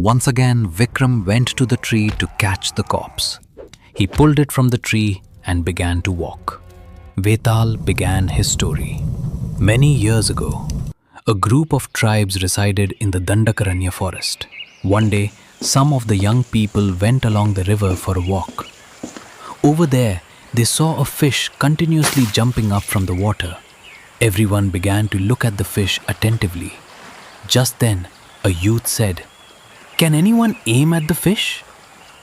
Once again, Vikram went to the tree to catch the corpse. He pulled it from the tree and began to walk. Vetaal began his story. Many years ago, a group of tribes resided in the Dandakaranya forest. One day, some of the young people went along the river for a walk. Over there, they saw a fish continuously jumping up from the water. Everyone began to look at the fish attentively. Just then, a youth said, "Can anyone aim at the fish?"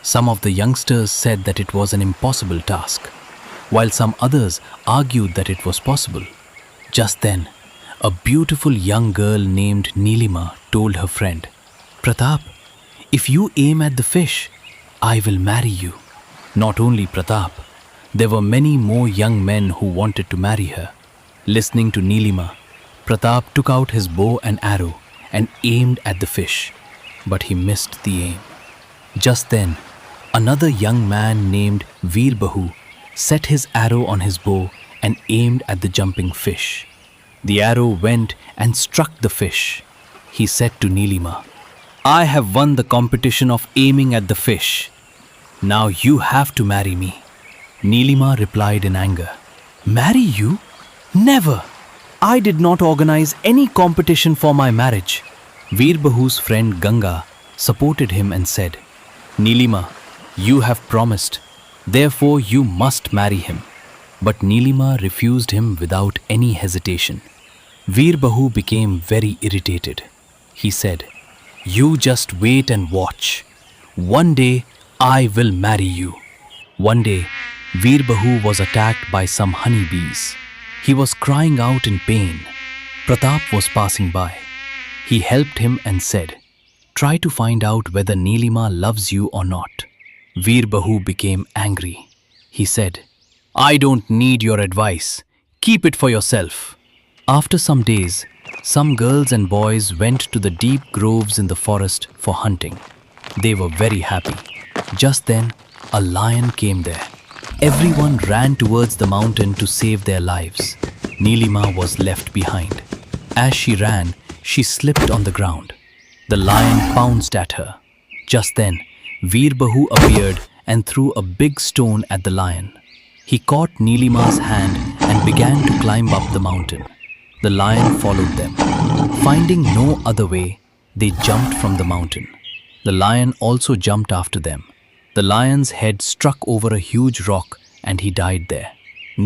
Some of the youngsters said that it was an impossible task, while some others argued that it was possible. Just then, a beautiful young girl named Neelima told her friend, "Pratap, if you aim at the fish, I will marry you." Not only Pratap, there were many more young men who wanted to marry her. Listening to Neelima, Pratap took out his bow and arrow and aimed at the fish, but he missed the aim. Just then, another young man named Veerbahu set his arrow on his bow and aimed at the jumping fish. The arrow went and struck the fish. He said to Neelima, "I have won the competition of aiming at the fish. Now you have to marry me." Neelima replied in anger, "Marry you? Never! I did not organize any competition for my marriage." Veerbahu's friend Ganga supported him and said, "Neelima, you have promised, therefore you must marry him." But Neelima refused him without any hesitation. Veerbahu became very irritated. He said, "You just wait and watch. One day I will marry you." One day, Veerbahu was attacked by some honeybees. He was crying out in pain. Pratap was passing by. He helped him and said, "Try to find out whether Neelima loves you or not." Veerbahu became angry. He said, "I don't need your advice. Keep it for yourself." After some days, some girls and boys went to the deep groves in the forest for hunting. They were very happy. Just then, a lion came there. Everyone ran towards the mountain to save their lives. Neelima was left behind. As she ran, she slipped on the ground. The lion pounced at her. Just then, Veerbahu appeared and threw a big stone at the lion. He caught Neelima's hand and began to climb up the mountain. The lion followed them. Finding no other way, they jumped from the mountain. The lion also jumped after them. The lion's head struck over a huge rock and he died there.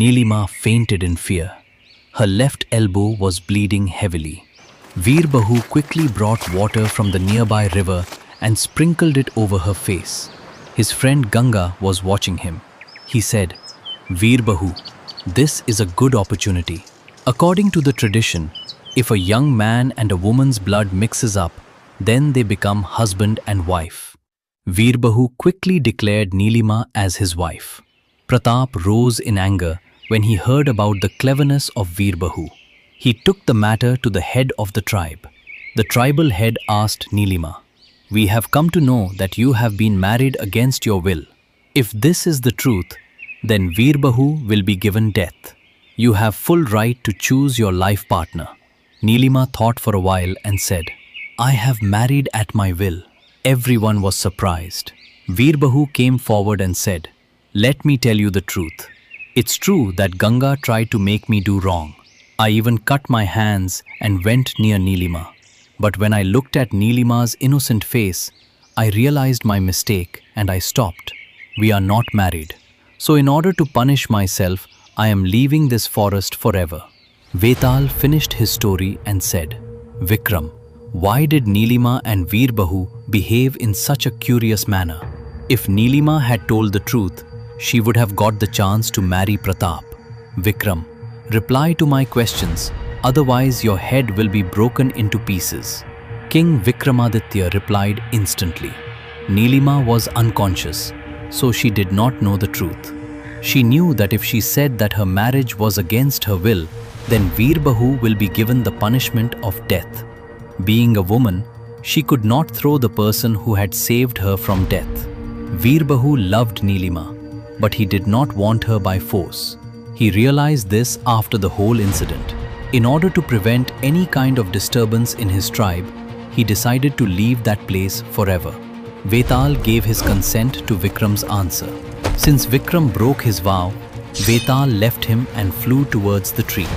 Neelima fainted in fear. Her left elbow was bleeding heavily. Veerbahu quickly brought water from the nearby river and sprinkled it over her face. His friend Ganga was watching him. He said, "Veerbahu, this is a good opportunity. According to the tradition, if a young man and a woman's blood mixes up, then they become husband and wife." Veerbahu quickly declared Neelima as his wife. Pratap rose in anger when he heard about the cleverness of Veerbahu. He took the matter to the head of the tribe. The tribal head asked Neelima, "We have come to know that you have been married against your will. If this is the truth, then Veerbahu will be given death. You have full right to choose your life partner." Neelima thought for a while and said, "I have married at my will." Everyone was surprised. Veerbahu came forward and said, "Let me tell you the truth. It's true that Ganga tried to make me do wrong. I even cut my hands and went near Neelima. But when I looked at Neelima's innocent face, I realized my mistake and I stopped. We are not married. So in order to punish myself, I am leaving this forest forever." Vetaal finished his story and said, "Vikram, why did Neelima and Veerbahu behave in such a curious manner? If Neelima had told the truth, she would have got the chance to marry Pratap. Vikram, reply to my questions, otherwise your head will be broken into pieces." King Vikramaditya replied instantly. Neelima was unconscious, so she did not know the truth. She knew that if she said that her marriage was against her will, then Veerbahu will be given the punishment of death. Being a woman, she could not throw the person who had saved her from death. Veerbahu loved Neelima, but he did not want her by force. He realized this after the whole incident. In order to prevent any kind of disturbance in his tribe, he decided to leave that place forever. Vetaal gave his consent to Vikram's answer. Since Vikram broke his vow, Vetaal left him and flew towards the tree.